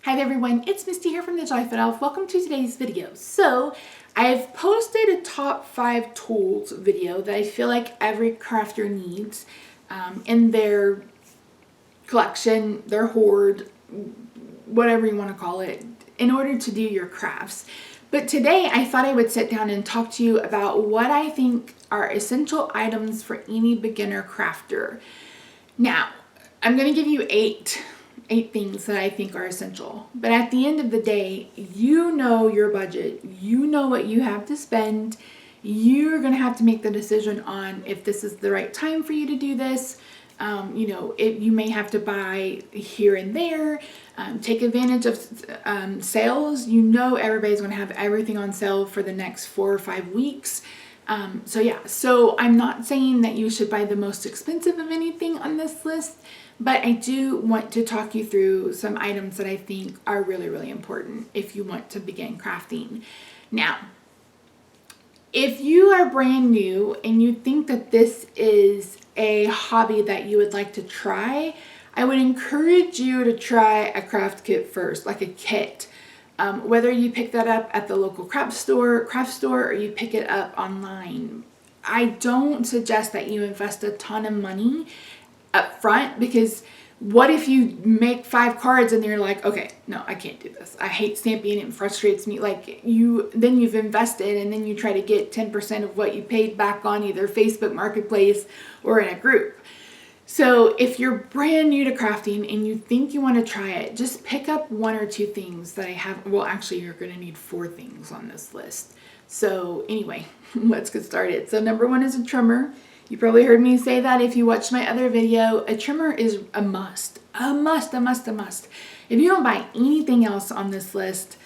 Hi there everyone, it's Misty here from TheJollyFatElf. Welcome to today's video. So I've posted a top 5 tools video that I feel like every crafter needs in their collection, their hoard, whatever you want to call it, in order to do your crafts. But today I thought I would sit down and talk to you about what I think are essential items for any beginner crafter. Now, I'm going to give you eight things that I think are essential. But at the end of the day, you know your budget. You know what you have to spend. You're going to have to make the decision on if this is the right time for you to do this. You may have to buy here and there. Take advantage of sales. You know everybody's going to have everything on sale for the next 4 or 5 weeks. So I'm not saying that you should buy the most expensive of anything on this list, but I do want to talk you through some items that I think are really, really important if you want to begin crafting. Now, if you are brand new and you think that this is a hobby that you would like to try, I would encourage you to try a craft kit first, like a kit. Whether you pick that up at the local craft store, or you pick it up online. I don't suggest that you invest a ton of money up front, because what if you make 5 cards and you're like, okay, no, I can't do this. I hate stamping, it frustrates me. Then you've invested and then you try to get 10% of what you paid back on either Facebook Marketplace or in a group. So if you're brand new to crafting and you think you want to try it, just pick up 1 or 2 things that I have. Well, actually, you're going to need 4 things on this list. So anyway, let's get started. So number 1 is a trimmer. You probably heard me say that if you watched my other video. A trimmer is a must. A must. If you don't buy anything else on this list,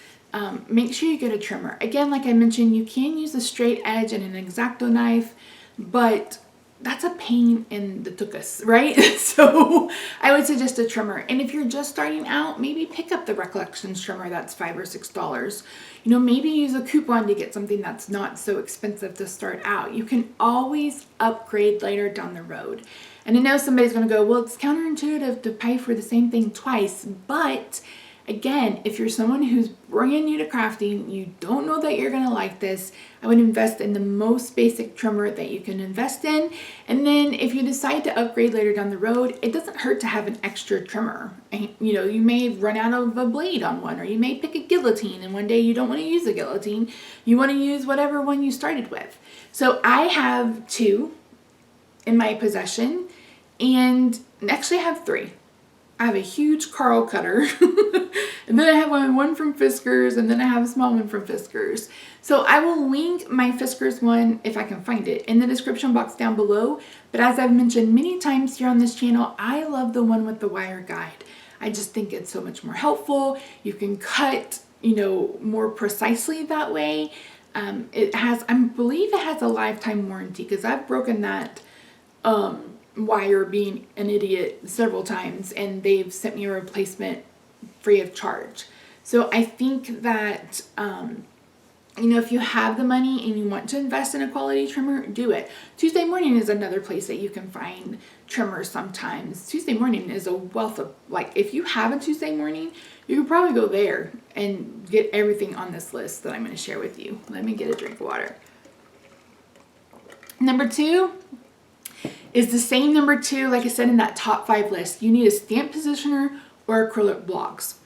make sure you get a trimmer. Again, like I mentioned, you can use a straight edge and an X-Acto knife, but that's a pain in the tuchus, right? So I would suggest a trimmer. And if you're just starting out, maybe pick up the Recollections trimmer that's $5 or $6. Maybe use a coupon to get something that's not so expensive to start out. You can always upgrade later down the road. And I know somebody's going to go, well, it's counterintuitive to pay for the same thing twice. But again, if you're someone who's brand new to crafting, you don't know that you're going to like this, I would invest in the most basic trimmer that you can invest in. And then if you decide to upgrade later down the road, it doesn't hurt to have an extra trimmer. You may run out of a blade on one, or you may pick a guillotine and one day you don't want to use a guillotine. You want to use whatever one you started with. So I have 2 in my possession, and actually I have 3. I have a huge Carl cutter, and then I have one from Fiskars, and then I have a small one from Fiskars. So I will link my Fiskars one, if I can find it, in the description box down below. But as I've mentioned many times here on this channel, I love the one with the wire guide. I just think it's so much more helpful. You can cut, more precisely that way. I believe it has a lifetime warranty, because I've broken that wire being an idiot several times, and they've sent me a replacement free of charge. So I think that if you have the money and you want to invest in a quality trimmer, do it. Tuesday Morning is another place that you can find trimmers sometimes. Tuesday Morning is a wealth of, if you have a Tuesday Morning, you could probably go there and get everything on this list that I'm going to share with you. Let me get a drink of water. Number 2 is the same number 2, like I said, in that top 5 list. You need a stamp positioner or acrylic blocks.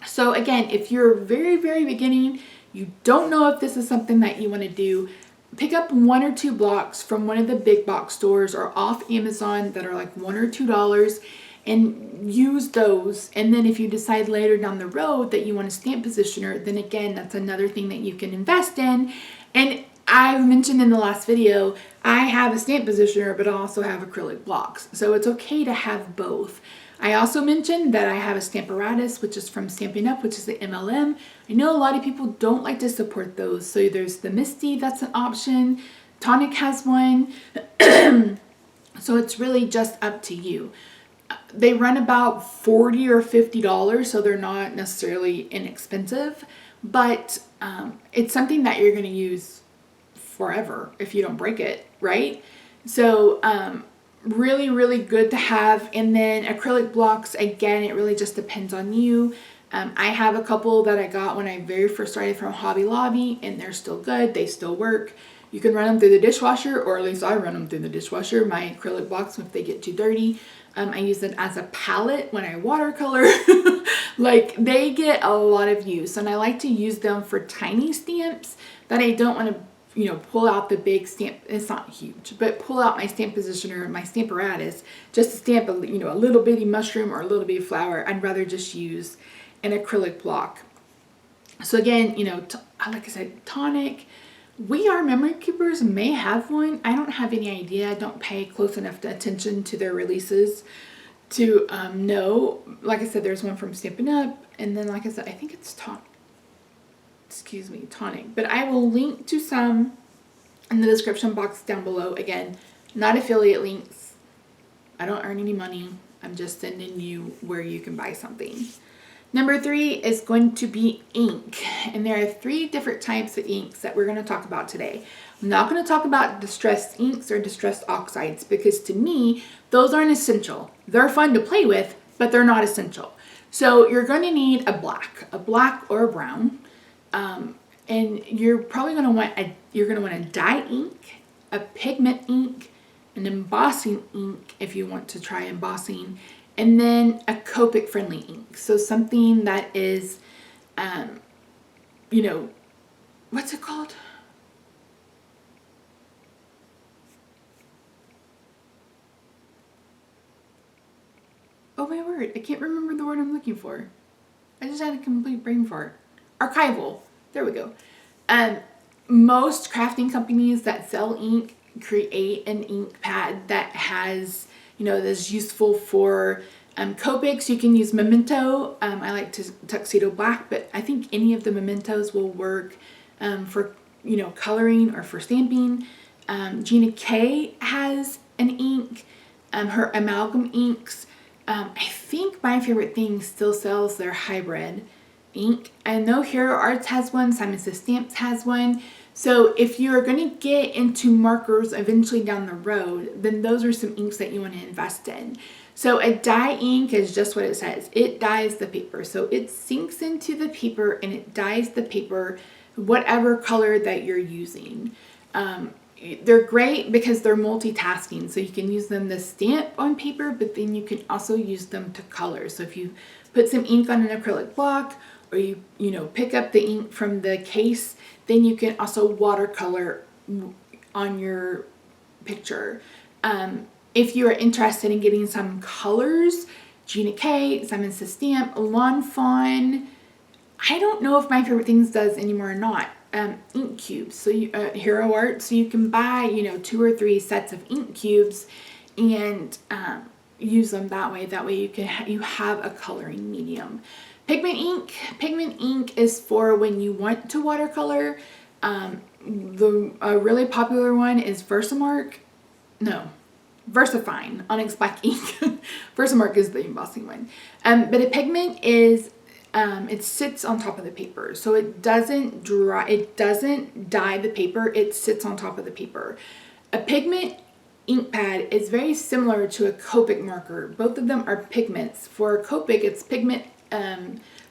So again, if you're very, very beginning, you don't know if this is something that you want to do, pick up 1 or 2 blocks from one of the big box stores or off Amazon that are like $1 or $2, and use those. And then if you decide later down the road that you want a stamp positioner, then again, that's another thing that you can invest in. And I've mentioned in the last video, I have a stamp positioner, but I also have acrylic blocks. So it's okay to have both. I also mentioned that I have a Stamparatus, which is from Stampin' Up, which is the MLM. I know a lot of people don't like to support those. So there's the Misty, that's an option. Tonic has one. So it's really just up to you. They run about $40 or $50, so they're not necessarily inexpensive, but it's something that you're going to use forever if you don't break it, right? So really, really good to have. And then acrylic blocks, again, it really just depends on you. I have a couple that I got when I very first started from Hobby Lobby, and they're still good. They still work. You can run them through the dishwasher, or at least I run them through the dishwasher, my acrylic blocks, if they get too dirty. I use them as a palette when I watercolor. Like, they get a lot of use, and I like to use them for tiny stamps that I don't want to, you know, pull out the big stamp. It's not huge, but pull out my stamp positioner, my Stamparatus, just to stamp a, you know, a little bitty mushroom or a little bitty flower. I'd rather just use an acrylic block. So again, you know, like I said, tonic. We Are Memory Keepers may have one. I don't have any idea. I don't pay close enough attention to their releases to know. Like I said, there's one from Stampin' Up, and then like I said, I think it's tonic. But I will link to some in the description box down below. Again, not affiliate links. I don't earn any money. I'm just sending you where you can buy something. Number 3 is going to be ink. And there are 3 different types of inks that we're going to talk about today. I'm not going to talk about distressed inks or distressed oxides, because to me, those aren't essential. They're fun to play with, but they're not essential. So you're going to need a black or a brown. And you're probably going to want a dye ink, a pigment ink, an embossing ink if you want to try embossing, and then a Copic friendly ink. So something that is, you know, what's it called? Oh my word, I can't remember the word I'm looking for. I just had a complete brain fart. Archival. There we go. Most crafting companies that sell ink create an ink pad that has, you know, that's useful for Copics. You can use Memento. I like Tuxedo Black, but I think any of the Mementos will work for, you know, coloring or for stamping. Gina K has an ink, her amalgam inks. I think My Favorite Thing still sells their hybrid ink. I know Hero Arts has one, Simon Says Stamps has one. So if you're going to get into markers eventually down the road, then those are some inks that you want to invest in. So a dye ink is just what it says. It dyes the paper. So it sinks into the paper and it dyes the paper whatever color that you're using. They're great because they're multitasking. So you can use them to stamp on paper, but then you can also use them to color. So if you put some ink on an acrylic block, or you know, pick up the ink from the case, then you can also watercolor on your picture. If you are interested in getting some colors, Gina K, Simon Says Stamp, Lawn Fawn. I don't know if My Favorite Things does anymore or not. Ink cubes. So Hero Arts. So you can buy, you know, 2 or 3 sets of ink cubes and use them that way. That way you have a coloring medium. Pigment ink. Pigment ink is for when you want to watercolor. The really popular one is Versafine Onyx Black ink. Versamark is the embossing one. But a pigment is, it sits on top of the paper. So it doesn't dry, it doesn't dye the paper, it sits on top of the paper. A pigment ink pad is very similar to a Copic marker. Both of them are pigments. For a Copic, it's pigment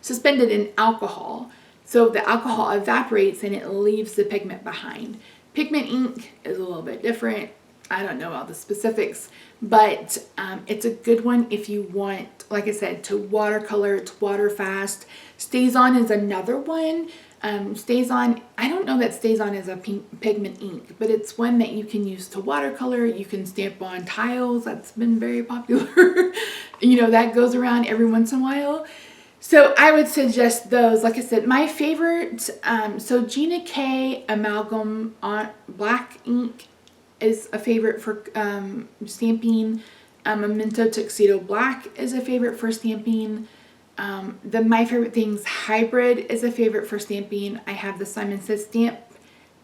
suspended in alcohol. So the alcohol evaporates and it leaves the pigment behind. Pigment ink is a little bit different. I don't know all the specifics, but it's a good one if you want, like I said, to watercolor. It's water fast. StazOn is another one. StazOn, I don't know that StazOn is a pigment ink, but it's one that you can use to watercolor. You can stamp on tiles. That's been very popular. You know, that goes around every once in a while. So I would suggest those. Like I said, my favorite, so Gina K Amalgam on Black ink is a favorite for stamping. Memento Tuxedo Black is a favorite for stamping. The My Favorite Things Hybrid is a favorite for stamping. I have the Simon Says Stamp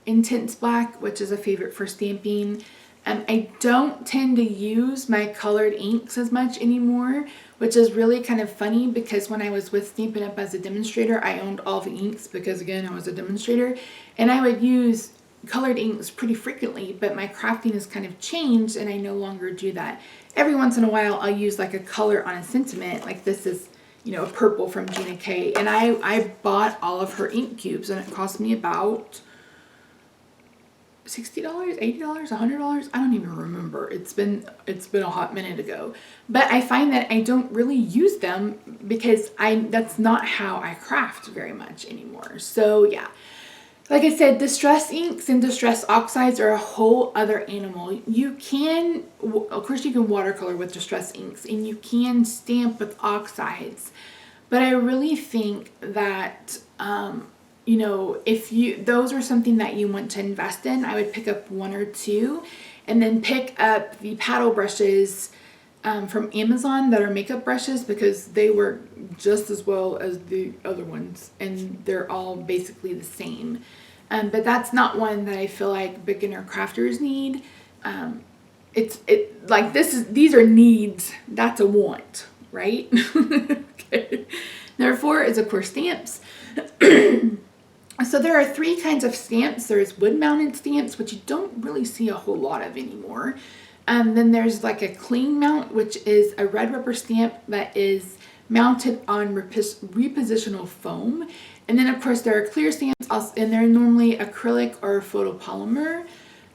Intense Black, which is a favorite for stamping. I don't tend to use my colored inks as much anymore, which is really kind of funny because when I was with Stampin' Up! As a demonstrator, I owned all the inks because, again, I was a demonstrator. And I would use colored inks pretty frequently, but my crafting has kind of changed and I no longer do that. Every once in a while I'll use like a color on a sentiment, like this is, you know, a purple from Gina K, and I bought all of her ink cubes and it cost me about $60, $80, $100. I don't even remember. It's been a hot minute ago. But I find that I don't really use them because that's not how I craft very much anymore. So yeah. Like I said, distress inks and distress oxides are a whole other animal. You can, of course you can watercolor with distress inks and you can stamp with oxides. But I really think that, you know, if those are something that you want to invest in, I would pick up one or two and then pick up the paddle brushes from Amazon that are makeup brushes, because they work just as well as the other ones and they're all basically the same. But that's not one that I feel like beginner crafters need. These are needs. That's a want, right? Okay. Number 4 is of course stamps. So there are 3 kinds of stamps. There's wood-mounted stamps, which you don't really see a whole lot of anymore. Then there's like a cling mount, which is a red rubber stamp that is mounted on repositional foam. And then of course there are clear stamps, and they're normally acrylic or photopolymer.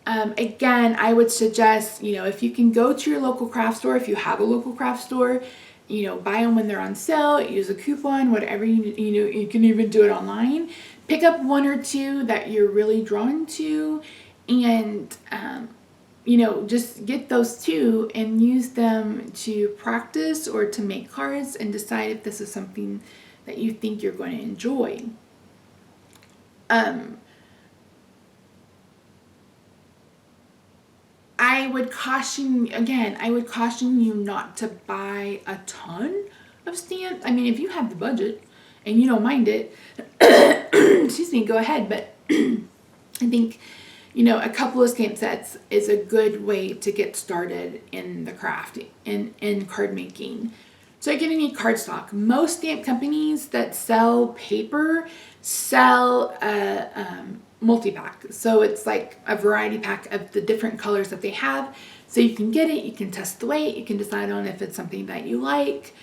Again, I would suggest, you know, if you can go to your local craft store, if you have a local craft store, you know, buy them when they're on sale, use a coupon, whatever, you can even do it online. Pick up 1 or 2 that you're really drawn to, and you know, just get those 2 and use them to practice or to make cards and decide if this is something that you think you're going to enjoy. I would caution you not to buy a ton of stamps. I mean, if you have the budget and you don't mind it, excuse me, go ahead. But I think, you know, a couple of stamp sets is a good way to get started in the craft, in card making. So you're going to need cardstock. Most stamp companies that sell paper sell a multi-pack. So it's like a variety pack of the different colors that they have. So you can get it, you can test the weight, you can decide on if it's something that you like.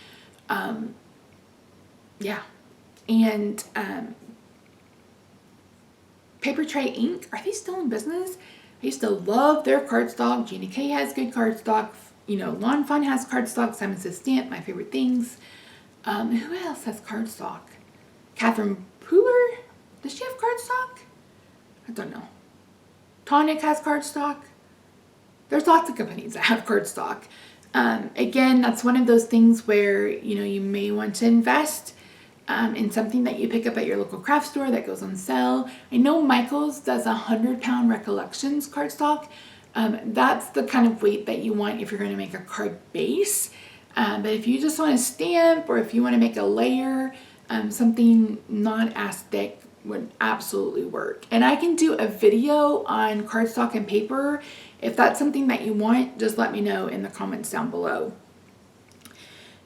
Yeah. And Paper Tray Ink, are they still in business? I used to love their cardstock. Gina K has good cardstock. You know, Lawn Fun has cardstock. Simon Says Stamp, my favorite things. Who else has cardstock? Catherine Pooler? Does she have cardstock? I don't know. Tonic has cardstock. There's lots of companies that have cardstock. Again, that's one of those things where, you know, you may want to invest in something that you pick up at your local craft store that goes on sale. I know Michael's does 100-pound Recollections cardstock. That's the kind of weight that you want if you're going to make a card base. But if you just want to stamp, or if you want to make a layer, something not as thick would absolutely work. And I can do a video on cardstock and paper. If that's something that you want, just let me know in the comments down below.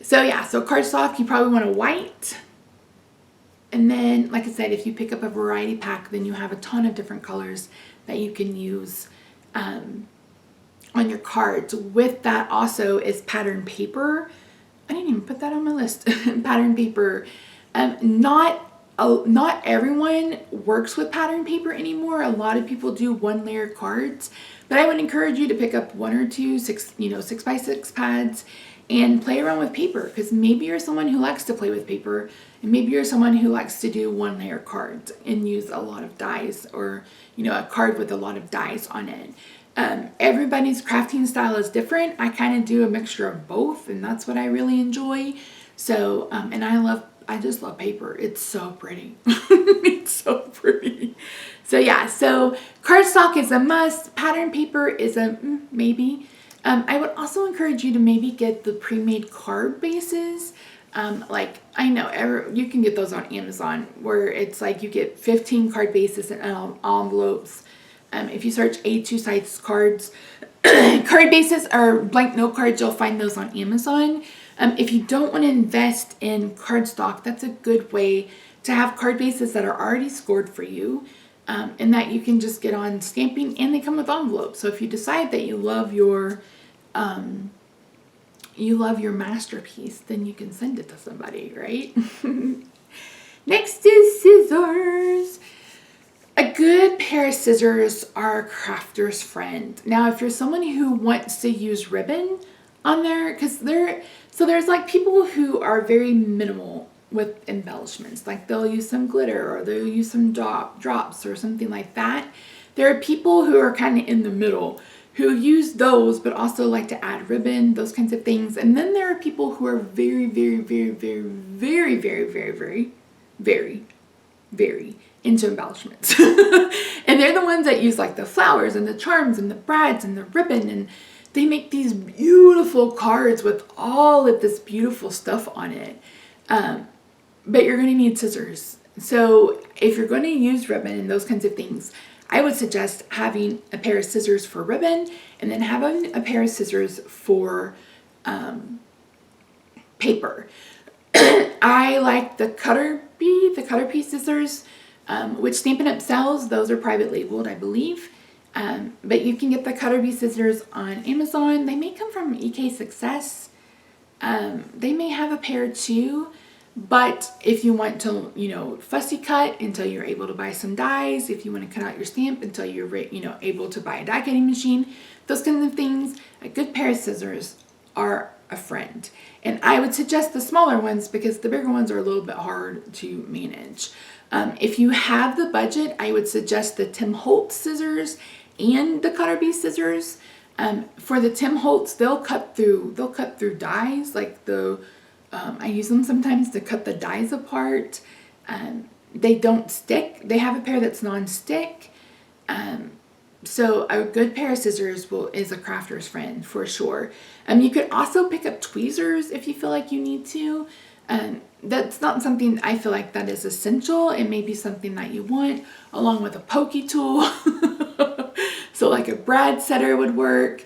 So yeah, so cardstock, you probably want a white. And then, like I said, if you pick up a variety pack, then you have a ton of different colors that you can use on your cards. With that also is pattern paper. I didn't even put that on my list. Pattern paper. Not everyone works with pattern paper anymore. A lot of people do 1-layer cards, but I would encourage you to pick up 1 or 2 6x6 pads and play around with paper, because maybe you're someone who likes to play with paper, and maybe you're someone who likes to do 1-layer cards and use a lot of dies, or, you know, a card with a lot of dies on it. Everybody's crafting style is different. I kind of do a mixture of both, and that's what I really enjoy. So, and I just love paper. It's so pretty. It's so pretty. So yeah, so cardstock is a must. Pattern paper is a maybe. I would also encourage you to maybe get the pre-made card bases. Like, I know you can get those on Amazon, where it's like you get 15 card bases and envelopes. If you search A2 size cards, card bases or blank note cards, you'll find those on Amazon. If you don't want to invest in cardstock, that's a good way to have card bases that are already scored for you. and that you can just get on stamping, and they come with envelopes. So if you decide that you love your masterpiece, then you can send it to somebody, right? Next is scissors. A good pair of scissors are a crafter's friend. Now, if you're someone who wants to use ribbon on there, because there's like people who are very minimal with embellishments, like they'll use some glitter or they'll use some drops or something like that. There are people who are kind of in the middle who use those but also like to add ribbon, those kinds of things. And then there are people who are very, very, very, very, very, very, very, very, very, very into embellishments. And they're the ones that use like the flowers and the charms and the brads and the ribbon, and they make these beautiful cards with all of this beautiful stuff on it. But you're going to need scissors. So if you're going to use ribbon and those kinds of things, I would suggest having a pair of scissors for ribbon, and then having a pair of scissors for paper. I like the Cutter Bee scissors, which Stampin' Up! Sells. Those are private labeled, I believe. But you can get the Cutter Bee scissors on Amazon. They may come from EK Success. They may have a pair too. But if you want to, fussy cut until you're able to buy some dies, if you want to cut out your stamp until you're, able to buy a die cutting machine, those kinds of things, a good pair of scissors are a friend. And I would suggest the smaller ones because the bigger ones are a little bit hard to manage. If you have the budget, I would suggest the Tim Holtz scissors and the Cutter Bee scissors. For the Tim Holtz, they'll cut through dies, like I use them sometimes to cut the dies apart. They don't stick. They have a pair that's non-stick. So a good pair of scissors is a crafter's friend for sure. You could also pick up tweezers if you feel like you need to. That's not something I feel like that is essential. It may be something that you want along with a pokey tool. So like a brad setter would work.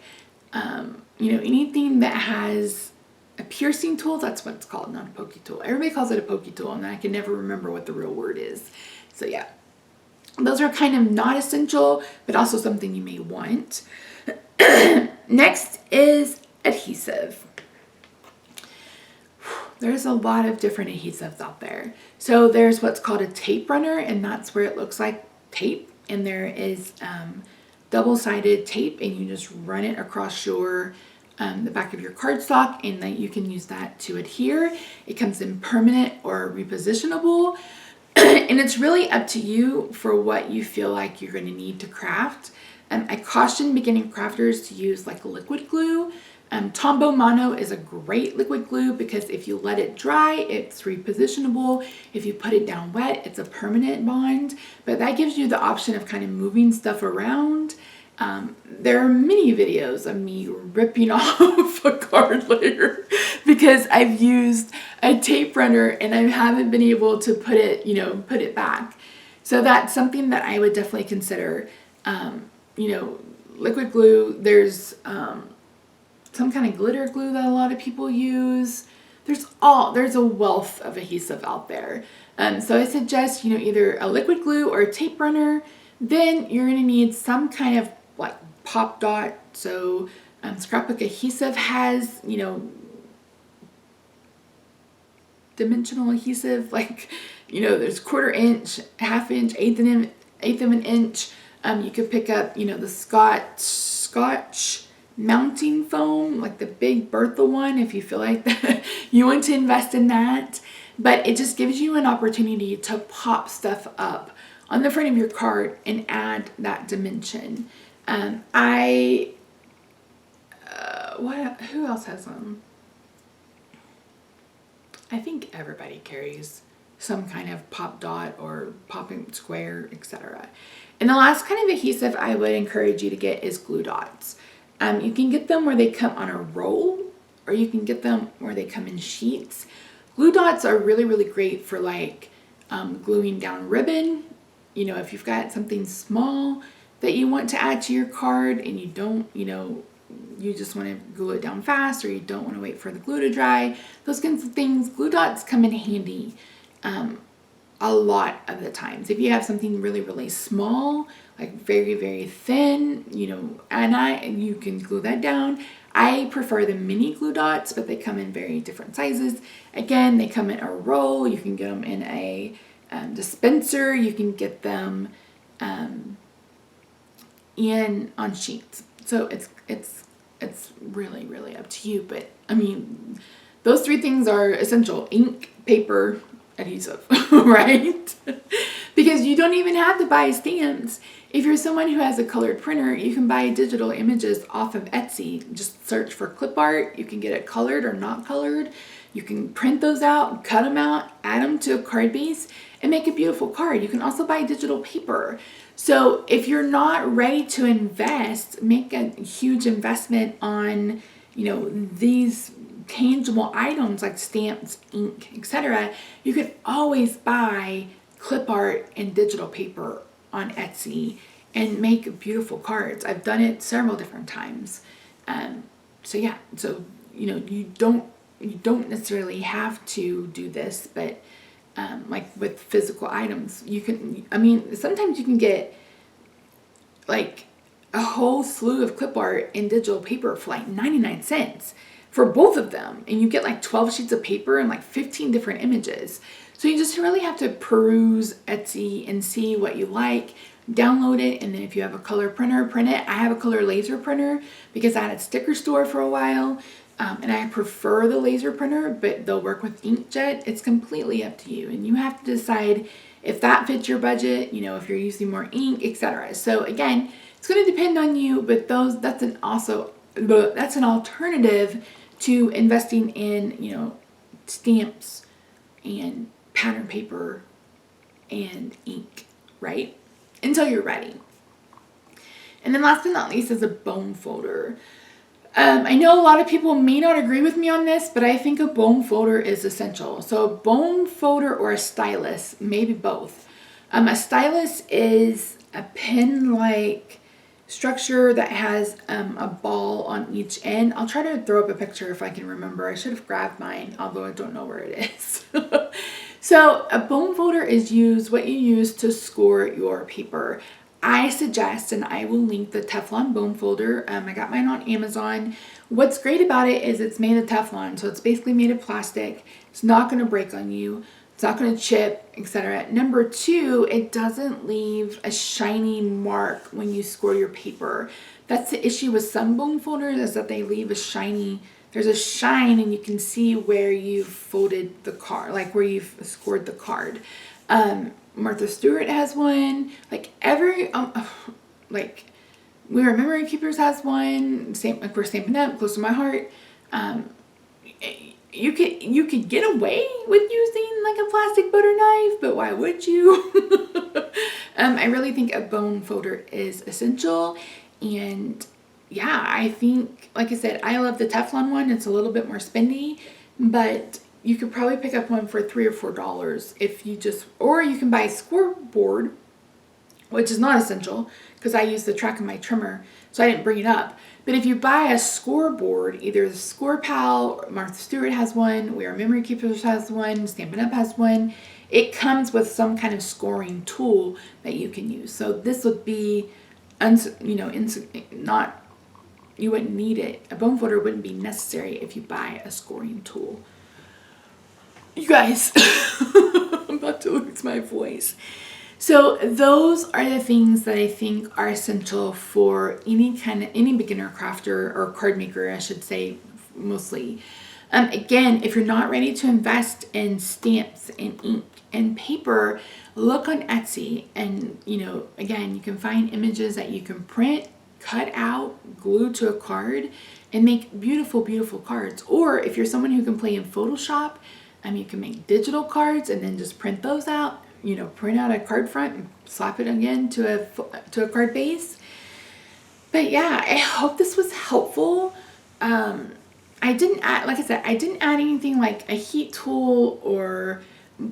Anything that has a piercing tool, that's what it's called, not a pokey tool. Everybody calls it a pokey tool, and I can never remember what the real word is. So yeah, those are kind of not essential, but also something you may want. Next is adhesive. There's a lot of different adhesives out there. So there's what's called a tape runner, and that's where it looks like tape, and there is double-sided tape, and you just run it across your the back of your cardstock, and then you can use that to adhere. It comes in permanent or repositionable, and it's really up to you for what you feel like you're going to need to craft. I caution beginning crafters to use like liquid glue. Tombow Mono is a great liquid glue because if you let it dry, it's repositionable. If you put it down wet, it's a permanent bond, but that gives you the option of kind of moving stuff around. There are many videos of me ripping off a card layer because I've used a tape runner and I haven't been able to put it back. So that's something that I would definitely consider. Liquid glue, there's some kind of glitter glue that a lot of people use. There's a wealth of adhesive out there. So I suggest, either a liquid glue or a tape runner. Then you're going to need some kind of like pop dot. So scrapbook adhesive has, dimensional adhesive, like, there's 1/4 inch, 1/2 inch, 1/8 of an inch. You could pick up, the Scotch mounting foam, like the big Bertha one, if you feel like that you want to invest in that. But it just gives you an opportunity to pop stuff up on the front of your card and add that dimension. Who else has them? I think everybody carries some kind of pop dot or popping square, etc. And the last kind of adhesive I would encourage you to get is glue dots. You can get them where they come on a roll, or you can get them where they come in sheets. Glue dots are really, really great for like gluing down ribbon. If you've got something small that you want to add to your card and you don't, you just want to glue it down fast, or you don't want to wait for the glue to dry, those kinds of things, glue dots come in handy. a lot of the times. If you have something really, really small, like very, very thin, you know, and you can glue that down. I prefer the mini glue dots, but they come in very different sizes. Again, they come in a roll. You can get them in a dispenser. You can get them on sheets. So it's really, really up to you. But I mean, those three things are essential: ink, paper, adhesive, right? Because you don't even have to buy stamps. If you're someone who has a colored printer, you can buy digital images off of Etsy. Just search for clip art. You can get it colored or not colored. You can print those out, cut them out, add them to a card base, and make a beautiful card. You can also buy digital paper. So if you're not ready to invest, make a huge investment on, you know, these tangible items like stamps, ink, etc., you can always buy clip art and digital paper on Etsy and make beautiful cards. I've done it several different times. So yeah, so you know, you don't necessarily have to do this, but like with physical items, you can, I mean, sometimes you can get like a whole slew of clip art and digital paper for like 99 cents for both of them. And you get like 12 sheets of paper and like 15 different images. So you just really have to peruse Etsy and see what you like, download it, and then if you have a color printer, print it. I have a color laser printer because I had a sticker store for a while, and I prefer the laser printer, but they'll work with inkjet. It's completely up to you, and you have to decide if that fits your budget, you know, if you're using more ink, etc. So again, it's going to depend on you, but that's an alternative to investing in, you know, stamps and pattern paper and ink, right? Until you're ready. And then last but not least is a bone folder. I know a lot of people may not agree with me on this, but I think a bone folder is essential. So a bone folder or a stylus, maybe both. A stylus is a pen-like structure that has a ball on each end. I'll try to throw up a picture if I can remember. I should have grabbed mine, although I don't know where it is. So a bone folder is what you use to score your paper. I suggest, and I will link the Teflon bone folder. I got mine on Amazon. What's great about it is it's made of Teflon, so it's basically made of plastic. It's not going to break on you. It's not going to chip, etc. Number two, it doesn't leave a shiny mark when you score your paper. That's the issue with some bone folders, is that they leave a shiny, there's a shine and you can see where you've folded the card, like where you've scored the card. Martha Stewart has one, like like We Are Memory Keepers has one, same, of course, Stampin' Up, close to my heart. You could get away with using like a plastic butter knife, but why would you? I really think a bone folder is essential. And yeah, I think, like I said, I love the Teflon one. It's a little bit more spendy, but you could probably pick up one for $3 or $4 if you just, or you can buy a scoreboard, which is not essential because I use the track of my trimmer, so I didn't bring it up. But if you buy a scoreboard, either the Score Pal, Martha Stewart has one, We Are Memory Keepers has one, Stampin' Up has one. It comes with some kind of scoring tool that you can use. So this would be, you wouldn't need it. A bone folder wouldn't be necessary if you buy a scoring tool. You guys, I'm about to lose my voice. So those are the things that I think are essential for any beginner crafter or card maker, I should say, mostly. Again, if you're not ready to invest in stamps and ink and paper, look on Etsy, and again, you can find images that you can print, cut out, glue to a card, and make beautiful, beautiful cards. Or if you're someone who can play in Photoshop, you can make digital cards and then just print those out. Print out a card front and slap it again to a card base. But yeah, I hope this was helpful. I didn't add, like I said, I didn't add anything like a heat tool or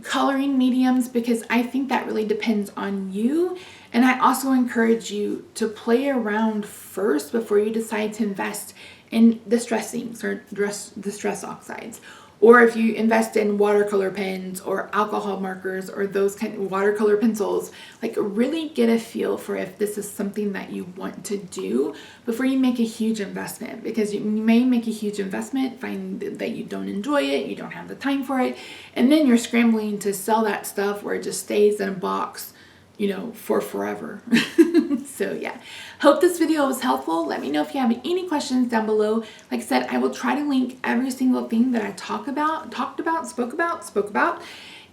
coloring mediums because I think that really depends on you. And I also encourage you to play around first before you decide to invest in distress inks or distress oxides. or if you invest in watercolor pens or alcohol markers or those kind of watercolor pencils, like really get a feel for if this is something that you want to do before you make a huge investment, because you may make a huge investment, find that you don't enjoy it, you don't have the time for it, and then you're scrambling to sell that stuff where it just stays in a box, you know, for forever. So yeah, hope this video was helpful. Let me know if you have any questions down below. Like I said, I will try to link every single thing that I spoke about.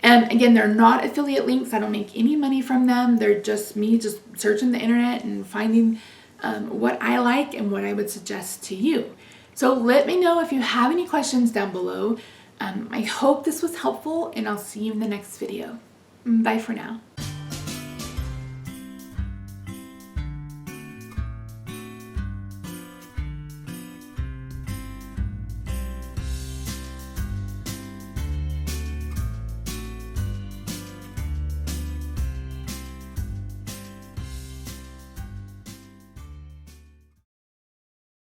And again, they're not affiliate links. I don't make any money from them. They're just me just searching the internet and finding what I like and what I would suggest to you. So let me know if you have any questions down below. I hope this was helpful, and I'll see you in the next video. Bye for now.